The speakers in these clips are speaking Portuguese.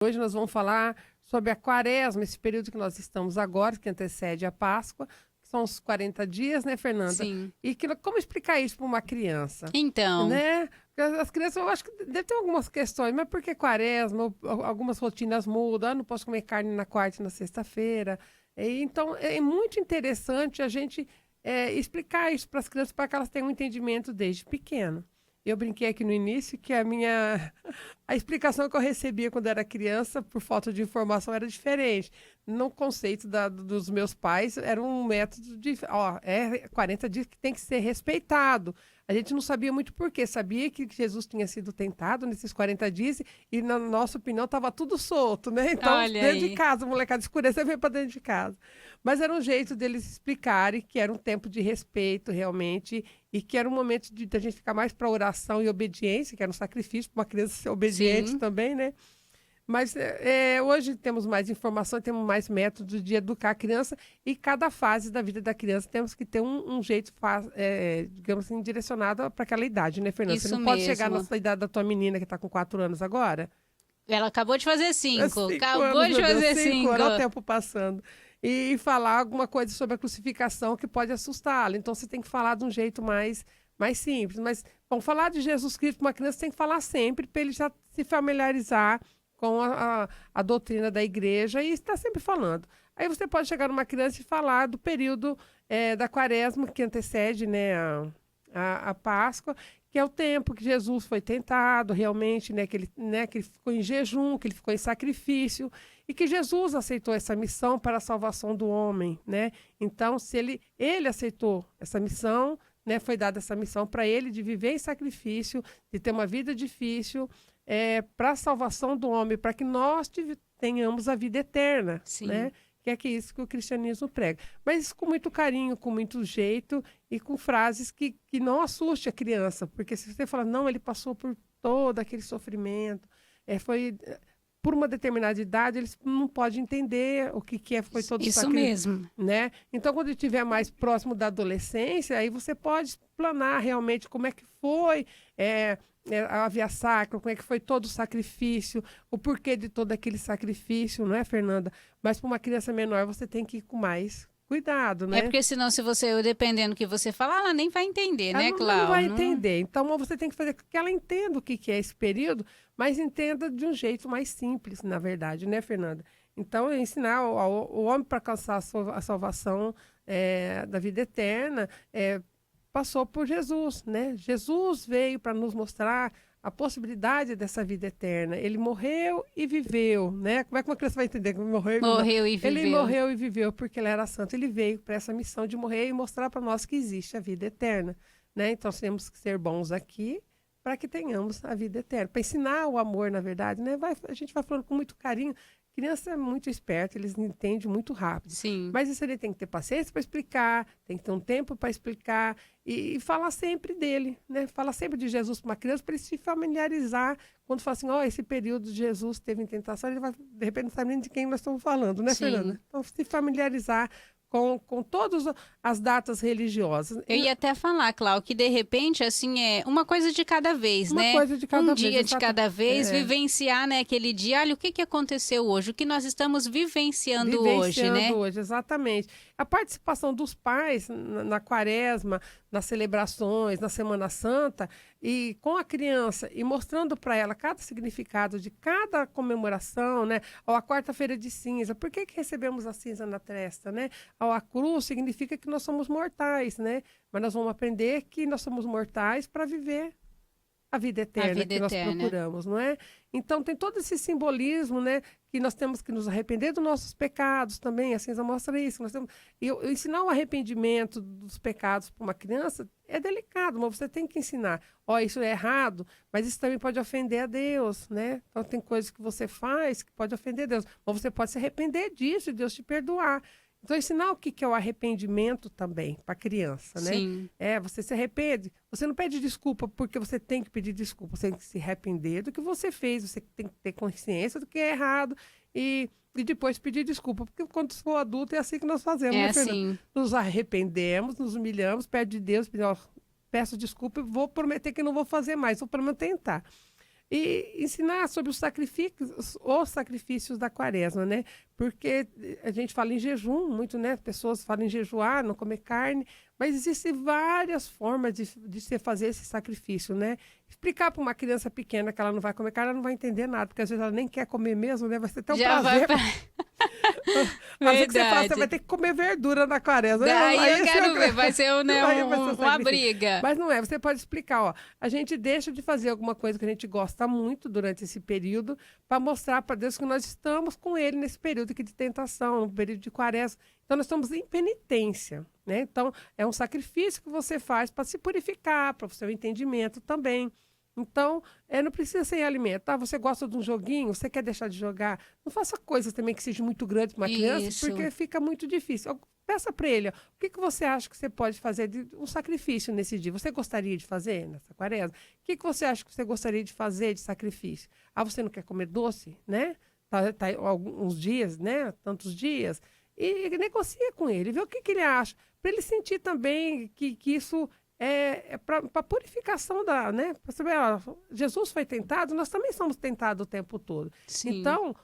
Hoje nós vamos falar sobre a Quaresma, esse período que nós estamos agora, que antecede a Páscoa, que são os 40 dias, né, Fernanda? Sim. E como explicar isso para uma criança? Então, Né? Porque as crianças, eu acho que deve ter algumas questões, mas por que Quaresma? Algumas rotinas mudam, não posso comer carne na quarta e na sexta-feira. Então, é muito interessante a gente explicar isso para as crianças, para que elas tenham um entendimento desde pequeno. Eu brinquei aqui no início que a explicação que eu recebia quando era criança, por falta de informação, era diferente. No conceito dos meus pais, era um método de, 40 dias que tem que ser respeitado. A gente não sabia muito por quê. Sabia que Jesus tinha sido tentado nesses 40 dias e, na nossa opinião, estava tudo solto, né? Então, olha dentro de aí. casa, a molecada escurecer, veio para dentro de casa. Mas era um jeito deles explicarem que era um tempo de respeito, realmente, e que era um momento de a gente ficar mais para oração e obediência, que era um sacrifício para uma criança ser obediente Sim. também, né? Mas hoje temos mais informação, temos mais métodos de educar a criança e cada fase da vida da criança temos que ter um jeito, digamos assim, direcionado para aquela idade, né, Fernanda? Você Isso não pode chegar mesmo. na idade da tua menina que está com 4 anos agora. Ela acabou de fazer É 5. 5 Acabou anos, de meu Deus, fazer 5 5. anos, olha o tempo passando. E falar alguma coisa sobre a crucificação que pode assustá-la. Então você tem que falar de um jeito mais simples. Mas, bom, falar de Jesus Cristo para uma criança tem que falar sempre, para ele já se familiarizar com a doutrina da igreja e está sempre falando. Aí você pode chegar numa criança e falar do período da Quaresma, que antecede, né, a Páscoa, que é o tempo que Jesus foi tentado realmente, né, que ele ficou em jejum, que ele ficou em sacrifício, e que Jesus aceitou essa missão para a salvação do homem, né? Então, se ele aceitou essa missão, né, foi dada essa missão para ele de viver em sacrifício, de ter uma vida difícil, para a salvação do homem, para que nós tenhamos a vida eterna, né? Sim. Que é isso que o cristianismo prega. Mas isso com muito carinho, com muito jeito e com frases que não assuste a criança, porque se você falar, não, ele passou por todo aquele sofrimento, foi por uma determinada idade, eles não podem entender o que foi todo o Isso sacrifício, mesmo. né? Então, quando ele estiver mais próximo da adolescência, aí você pode explanar realmente como é que foi a via sacra, como é que foi todo o sacrifício, o porquê de todo aquele sacrifício, não é, Fernanda? Mas para uma criança menor, você tem que ir com mais cuidado, É né? porque senão, se você, dependendo do que você falar, ela nem vai entender, Ela né, não vai Cláudia? entender. Então, você tem que fazer com que ela entenda o que é esse período, mas entenda de um jeito mais simples, na verdade, né, Fernanda? Então, ensinar o homem para alcançar a salvação da vida eterna passou por Jesus, né? Jesus veio para nos mostrar a possibilidade dessa vida eterna. Ele morreu e viveu, né? Como é que uma criança vai entender que morreu? Morreu e Ele viveu. morreu e viveu porque ele era santo. Ele veio para essa missão de morrer e mostrar para nós que existe a vida eterna, né? Então temos que ser bons aqui para que tenhamos a vida eterna. Para ensinar o amor, na verdade, né? A gente vai falando com muito carinho. Criança é muito esperta, eles entendem muito rápido. Sim. Mas isso ele tem que ter paciência para explicar, tem que ter um tempo para explicar e falar sempre dele, né? Falar sempre de Jesus para uma criança para ele se familiarizar. Quando fala assim, esse período de Jesus teve em tentação, ele vai, de repente, não sabe nem de quem nós estamos falando, né, Sim. Fernanda? Então, se familiarizar com todas as datas religiosas. Eu ia até falar, Cláudia, que de repente, assim, é uma coisa de cada vez, Uma né? coisa de cada Um vez, dia de cada vez, é. vivenciar, né, aquele dia. Olha, o que aconteceu hoje? O que nós estamos vivenciando hoje, né? Hoje, exatamente. A participação dos pais na Quaresma, nas celebrações, na Semana Santa, e com a criança, e mostrando para ela cada significado de cada comemoração, né? Ou a quarta-feira de cinza, por que recebemos a cinza na testa, né? Ou a cruz significa que nós somos mortais, né? Mas nós vamos aprender que nós somos mortais para viver a vida eterna que nós procuramos, não é? Então, tem todo esse simbolismo, né? Que nós temos que nos arrepender dos nossos pecados também, a cinza mostra isso. Nós temos, ensinar o arrependimento dos pecados para uma criança é delicado, mas você tem que ensinar. Isso é errado, mas isso também pode ofender a Deus, né? Então, tem coisas que você faz que pode ofender a Deus, mas você pode se arrepender disso e Deus te perdoar. Então, ensinar o que é o arrependimento também para a criança, né? Sim. Você se arrepende. Você não pede desculpa porque você tem que pedir desculpa. Você tem que se arrepender do que você fez. Você tem que ter consciência do que é errado e depois pedir desculpa. Porque quando for adulto é assim que nós fazemos, É né, Fernanda? assim. Nos arrependemos, nos humilhamos, pede de Deus, peço desculpa e vou prometer que não vou fazer mais. Vou pelo menos tentar. E ensinar sobre os sacrifícios da quaresma, né? Porque a gente fala em jejum muito, né? Pessoas falam em jejuar, não comer carne, mas existem várias formas de se fazer esse sacrifício, né? Explicar para uma criança pequena que ela não vai comer carne, ela não vai entender nada, porque às vezes ela nem quer comer mesmo, né? Vai ser tão prazer. Às vezes você fala, você vai ter que comer verdura na quaresma. Daí eu quero ver, vai ser, uma briga. Mas não é, você pode explicar, ó, a gente deixa de fazer alguma coisa que a gente gosta muito durante esse período para mostrar para Deus que nós estamos com Ele nesse período aqui de tentação, no período de quaresma. Então, nós estamos em penitência, né? Então, é um sacrifício que você faz para se purificar, para o seu entendimento também. Então, não precisa ser alimento, tá? Você gosta de um joguinho, você quer deixar de jogar, não faça coisas também que sejam muito grandes para uma criança, porque fica muito difícil. Peça para ele, ó, o que você acha que você pode fazer de um sacrifício nesse dia? Você gostaria de fazer nessa quaresma? O que você acha que você gostaria de fazer de sacrifício? Ah, você não quer comer doce, né? Tá alguns dias, né? Tantos dias. E negocia com ele, vê o que ele acha, para ele sentir também que isso é para purificação da, né? Pra saber, ó, Jesus foi tentado, nós também somos tentados o tempo todo. Sim. Então,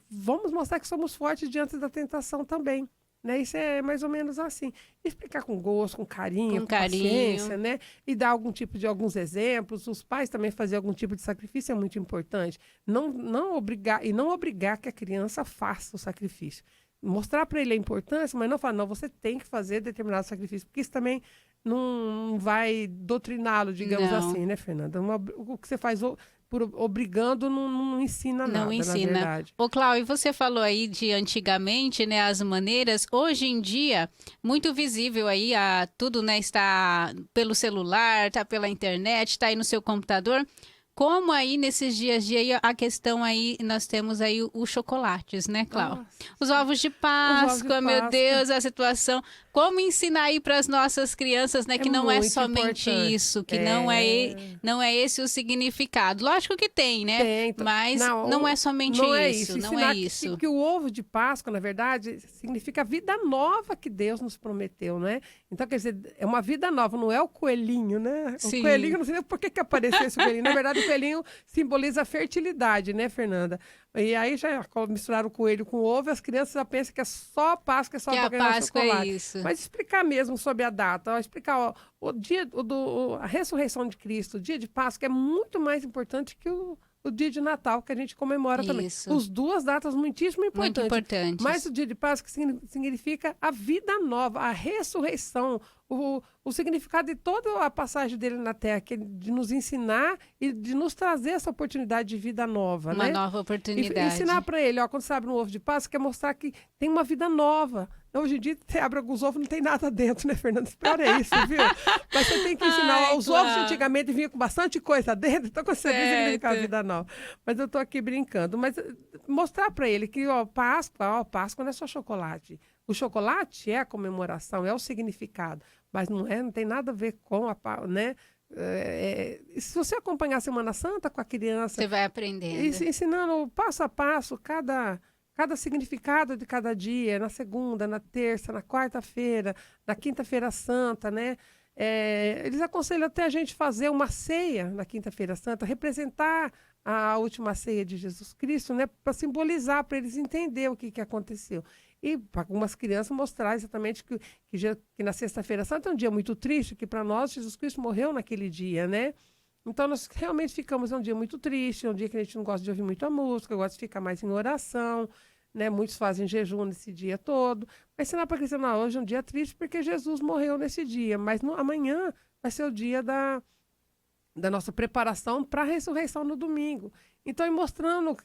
vamos mostrar que somos fortes diante da tentação também. Né? Isso é mais ou menos assim. Explicar com gosto, com carinho, com paciência, né? E dar alguns exemplos. Os pais também fazer algum tipo de sacrifício é muito importante. Não obrigar que a criança faça o sacrifício. Mostrar para ele a importância, mas não falar, não, você tem que fazer determinado sacrifício, porque isso também não vai doutriná-lo, digamos assim, né, Fernanda? O que você faz obrigando não ensina nada, na verdade. Ô, Cláudio, você falou aí de antigamente, né, as maneiras. Hoje em dia, muito visível aí, tudo, né, está pelo celular, está pela internet, está aí no seu computador. Como aí, nesses dias de aí, a questão aí, nós temos aí os chocolates, né, Cláudio? Os ovos de Páscoa, meu Deus, a situação. Como ensinar aí para as nossas crianças, né, que não é somente isso, que não é esse o significado. Lógico que tem, né? Tem, mas não é somente isso, não é isso. Que o ovo de Páscoa, na verdade, significa a vida nova que Deus nos prometeu, né? Então, quer dizer, é uma vida nova, não é o coelhinho, né? Sim. O coelhinho, não sei nem por que apareceu esse coelhinho. Na verdade, o coelhinho simboliza a fertilidade, né, Fernanda? E aí já misturaram o coelho com o ovo, as crianças já pensam que é só Páscoa, é só para ganhar chocolate. É isso. Mas explicar mesmo sobre a data, explicar o dia a ressurreição de Cristo, o dia de Páscoa é muito mais importante que o dia de Natal, que a gente comemora também. As duas datas muitíssimo importantes. Muito importantes. Mas o dia de Páscoa significa a vida nova, a ressurreição, o significado de toda a passagem dele na Terra, que é de nos ensinar e de nos trazer essa oportunidade de vida nova. Uma nova oportunidade. E ensinar para ele, ó, quando você abre um ovo de Páscoa, quer mostrar que tem uma vida nova. Hoje em dia, você abre alguns ovos, não tem nada dentro, né, Fernanda? Pior é isso, viu? Mas você tem que ensinar. Os ovos antigamente vinham com bastante coisa dentro, então quando você diz, significa a vida nova. Mas eu tô aqui brincando. Mas mostrar para ele que, Páscoa não é só chocolate. O chocolate é a comemoração, é o significado. Mas não tem nada a ver com né? Se você acompanhar a Semana Santa com a criança... Você vai aprendendo. Ensinando passo a passo cada significado de cada dia, na segunda, na terça, na quarta-feira, na quinta-feira santa, né? Eles aconselham até a gente fazer uma ceia na quinta-feira santa, representar a última ceia de Jesus Cristo, né? Para simbolizar, para eles entenderem o que aconteceu. E para algumas crianças mostrar exatamente que na sexta-feira santa é um dia muito triste, que para nós Jesus Cristo morreu naquele dia, né? Então, nós realmente ficamos um dia muito triste, um dia que a gente não gosta de ouvir muita música, gosta de ficar mais em oração, né? Muitos fazem jejum nesse dia todo. Mas ensinar para a criança, não, hoje é um dia triste porque Jesus morreu nesse dia, mas amanhã vai ser o dia da nossa preparação para a ressurreição no domingo. Então, mostrando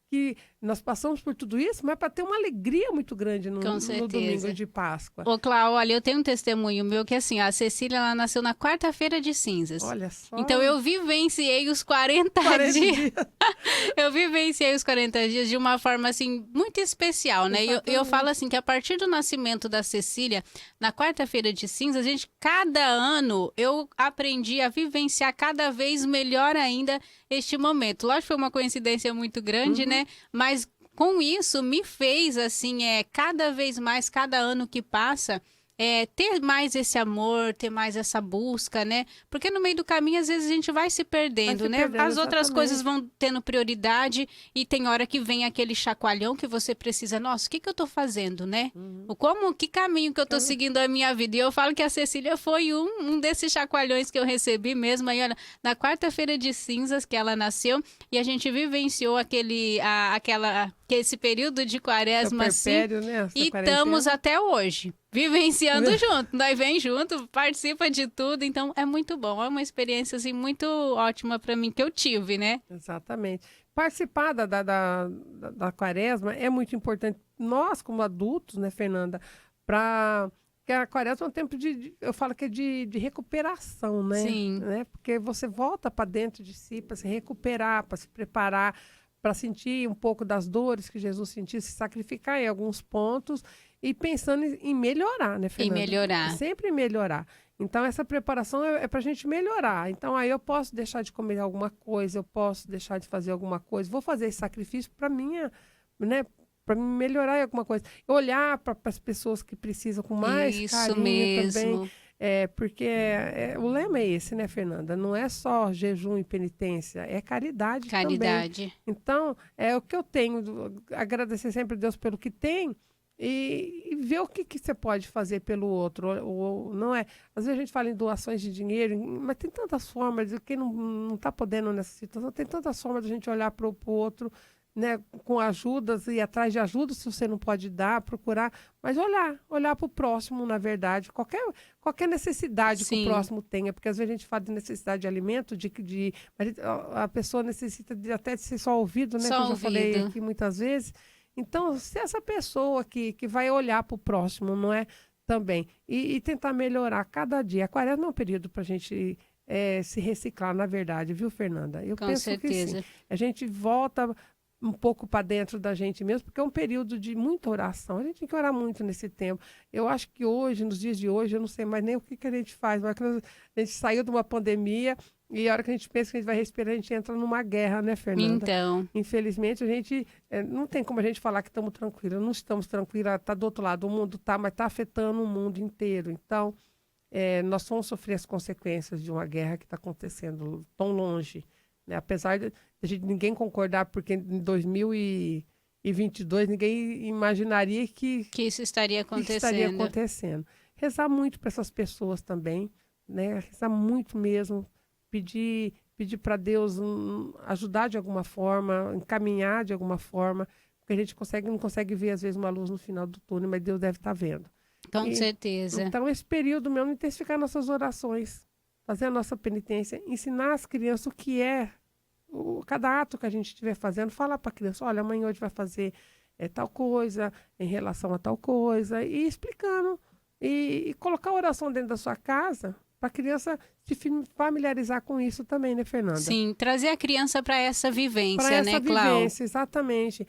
que nós passamos por tudo isso, mas para ter uma alegria muito grande no domingo de Páscoa. Ô, Cláudio, olha, eu tenho um testemunho meu que, assim, a Cecília, ela nasceu na quarta-feira de cinzas. Olha só. Então, eu vivenciei os 40 dias. Eu vivenciei os 40 dias de uma forma, assim, muito especial, né? Eu falo, assim, que a partir do nascimento da Cecília, na quarta-feira de cinzas, cada ano, eu aprendi a vivenciar cada vez melhor ainda este momento. Lógico que foi uma coincidência muito grande, né? Mas com isso me fez, assim, cada vez mais, cada ano que passa, ter mais esse amor, ter mais essa busca, né? Porque no meio do caminho, às vezes, a gente vai se perdendo, né? As outras coisas vão tendo prioridade e tem hora que vem aquele chacoalhão que você precisa, nossa, o que eu tô fazendo, né? Que caminho que eu tô seguindo a minha vida? E eu falo que a Cecília foi um desses chacoalhões que eu recebi mesmo. Aí, olha, na quarta-feira de cinzas que ela nasceu e a gente vivenciou esse período de quaresma assim, né? e estamos até hoje vivenciando junto. Nós vem junto, participa de tudo, então é muito bom. É uma experiência assim, muito ótima para mim que eu tive, né? Exatamente. Participar da quaresma é muito importante. Nós, como adultos, né, Fernanda, porque a quaresma é um tempo eu falo que é de recuperação, né? Sim. Né? Porque você volta para dentro de si para se recuperar, para se preparar, para sentir um pouco das dores que Jesus sentiu, se sacrificar em alguns pontos e pensando em melhorar, né, Fernanda? Em melhorar. Sempre melhorar. Então, essa preparação é para a gente melhorar. Então, aí eu posso deixar de comer alguma coisa, eu posso deixar de fazer alguma coisa, vou fazer esse sacrifício para minha, né, para melhorar em alguma coisa. Olhar para as pessoas que precisam com mais carinho mesmo. também. Porque o lema é esse, né, Fernanda? Não é só jejum e penitência, é caridade também. Então, é o que eu tenho, agradecer sempre a Deus pelo que tem e ver o que você pode fazer pelo outro. Não é? Às vezes a gente fala em doações de dinheiro, mas tem tantas formas, de quem não está podendo nessa situação, tem tantas formas de a gente olhar para o outro, né, com ajudas, ir atrás de ajuda se você não pode dar, procurar, mas olhar para o próximo, na verdade, qualquer necessidade que o próximo tenha, porque às vezes a gente fala de necessidade de alimento, mas a pessoa necessita até de ser só ouvido, né, que eu já falei aqui muitas vezes. Então, se essa pessoa que vai olhar para o próximo, não é, também, e tentar melhorar cada dia. A quaresma é um período para a gente se reciclar, na verdade, viu, Fernanda? Eu penso certeza. que sim. A gente volta um pouco para dentro da gente mesmo, porque é um período de muita oração. A gente tem que orar muito nesse tempo. Eu acho que hoje, nos dias de hoje, eu não sei mais nem o que a gente faz. Mas a gente saiu de uma pandemia e a hora que a gente pensa que a gente vai respirar, a gente entra numa guerra, né, Fernanda? Então. Infelizmente, a gente não tem como a gente falar que estamos tranquilos. Não estamos tranquilos, está do outro lado do mundo, tá, mas está afetando o mundo inteiro. Então, nós vamos sofrer as consequências de uma guerra que está acontecendo tão longe. Né? Apesar de ninguém concordar, porque em 2022 ninguém imaginaria que isso estaria acontecendo. Rezar muito para essas pessoas também, né? Rezar muito mesmo, pedir para Deus ajudar de alguma forma, encaminhar de alguma forma, porque a gente não consegue ver às vezes uma luz no final do túnel, mas Deus deve estar vendo. Com certeza. Então, esse período mesmo, intensificar nossas orações, fazer a nossa penitência, ensinar as crianças o que é cada ato que a gente estiver fazendo, falar para a criança, olha, amanhã hoje vai fazer tal coisa, em relação a tal coisa, e explicando, e colocar a oração dentro da sua casa, para a criança se familiarizar com isso também, né, Fernanda? Sim, trazer a criança para essa vivência, né, Cláudia? Para essa vivência, exatamente.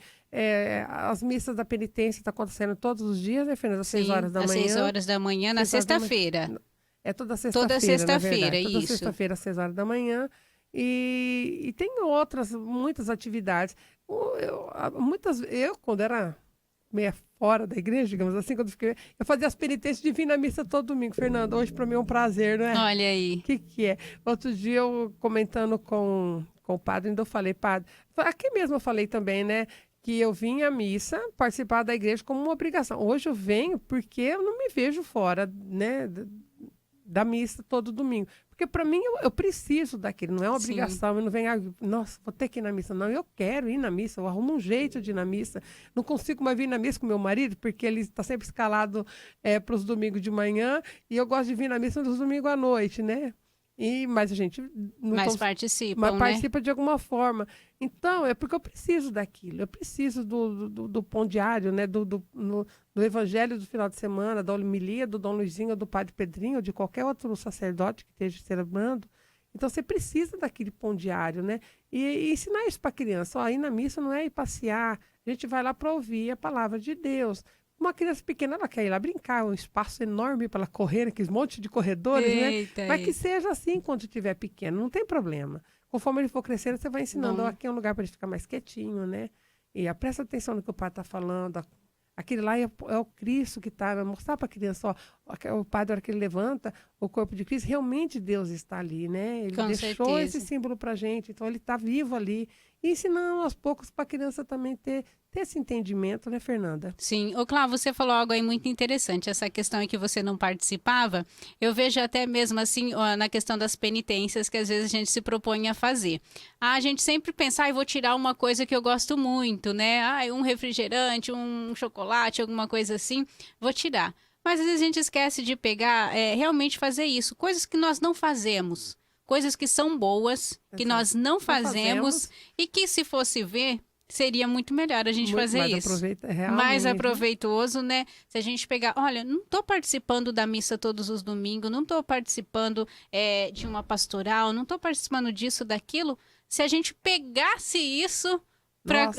As missas da penitência estão acontecendo todos os dias, né, Fernanda? Às 6 horas da manhã. Às 6 horas da manhã, na sexta-feira. É toda sexta-feira, Toda sexta-feira, isso. Toda sexta-feira, às 6 horas da manhã. E tem muitas atividades. Eu, quando era meia fora da igreja, digamos assim, eu fazia as penitências de vir na missa todo domingo. Fernanda, hoje para mim é um prazer, não é? Olha aí. O que é? Outro dia eu comentando com o padre, ainda eu falei, padre, aqui mesmo eu falei também, né? Que eu vim à missa participar da igreja como uma obrigação. Hoje eu venho porque eu não me vejo fora, né? Da missa todo domingo. Porque para mim eu preciso daquilo, não é uma obrigação. Eu não venho, nossa, vou ter que ir na missa. Não, eu quero ir na missa, eu arrumo um jeito de ir na missa. Não consigo mais vir na missa com meu marido, porque ele está sempre escalado para os domingos de manhã, e eu gosto de vir na missa nos domingos à noite, né? Mas a gente participa de alguma forma. Então, é porque eu preciso daquilo. Eu preciso do pão diário, né? Do evangelho do final de semana, da homilia, do Dom Luizinho, do Padre Pedrinho, ou de qualquer outro sacerdote que esteja celebrando. Então, você precisa daquele pão diário, né? E ensinar isso para a criança. Ó, ir na missa não é ir passear. A gente vai lá para ouvir a palavra de Deus. Uma criança pequena, ela quer ir lá brincar, um espaço enorme para ela correr, aqueles monte de corredores, Eita, né? Mas que seja assim quando estiver pequeno, não tem problema. Conforme ele for crescendo, você vai ensinando. Aqui é um lugar para ele ficar mais quietinho, né? E presta atenção no que o pai está falando. Aquele lá é o Cristo que está, mostrar para a criança, ó, o padre, a hora que ele levanta o corpo de Cristo, realmente Deus está ali, né? Ele Com deixou certeza. esse símbolo para a gente, então ele está vivo ali. E ensinando aos poucos para a criança também ter esse entendimento, né, Fernanda? Sim. Ô, Cláudio, você falou algo aí muito interessante, essa questão aí que você não participava. Eu vejo até mesmo assim, ó, na questão das penitências que às vezes a gente se propõe a fazer. A gente sempre pensa, vou tirar uma coisa que eu gosto muito, né? Um refrigerante, um chocolate, alguma coisa assim, vou tirar. Mas às vezes a gente esquece de pegar, realmente fazer isso. Coisas que nós não fazemos. Coisas que são boas, que nós não fazemos e que, se fosse ver, seria muito melhor a gente fazer isso. Mais aproveitoso, né? Se a gente pegar, olha, não estou participando da missa todos os domingos, não estou participando de uma pastoral, não estou participando disso, daquilo. Se a gente pegasse isso...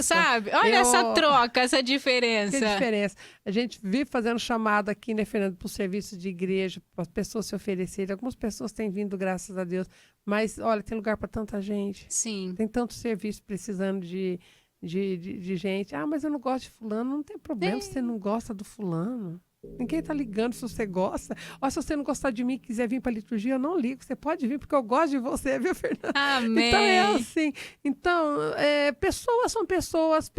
sabe? Olha essa troca, essa diferença. Que diferença. A gente vive fazendo chamada aqui, né, Fernando, para o serviço de igreja, para as pessoas se oferecerem. Algumas pessoas têm vindo, graças a Deus. Mas, olha, tem lugar para tanta gente. Sim. Tem tanto serviço precisando de gente. Mas eu não gosto de fulano. Não tem problema se você não gosta do fulano. Ninguém tá ligando se você gosta. Ou se você não gostar de mim e quiser vir para a liturgia, eu não ligo. Você pode vir, porque eu gosto de você, viu, Fernanda? Amém. Então é assim. Então, pessoas são pessoas.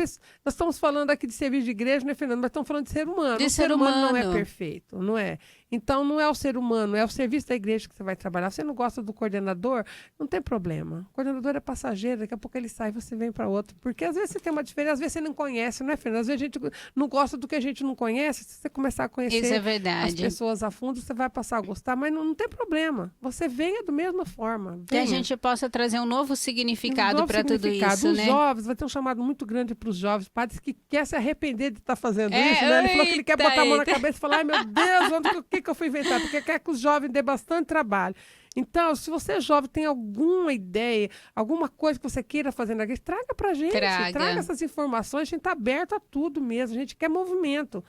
Nós estamos falando aqui de serviço de igreja, né, Fernanda? Mas estamos falando de ser humano. De o ser ser humano não é humano. perfeito, não é? Então, não é o ser humano, é o serviço da igreja que você vai trabalhar. Você não gosta do coordenador, não tem problema. O coordenador é passageiro, daqui a pouco ele sai e você vem para outro. Porque às vezes você tem uma diferença, às vezes você não conhece, né, Fernanda? Às vezes a gente não gosta do que a gente não conhece. Se você começar a conhecer Isso é verdade. as pessoas a fundo, você vai passar a gostar, mas não tem problema. Você venha da mesma forma. Que a gente possa trazer um novo significado para tudo isso, Os né? jovens, vai ter um chamado muito grande para os jovens, padres que quer se arrepender de estar fazendo isso, né? Ele falou que ele quer botar a mão na cabeça e falar, ai meu Deus, o que eu fui inventar? Porque quer que os jovens dê bastante trabalho. Então, se você é jovem, tem alguma ideia, alguma coisa que você queira fazer na igreja, traga pra gente. Traga essas informações, a gente está aberto a tudo mesmo, a gente quer movimento.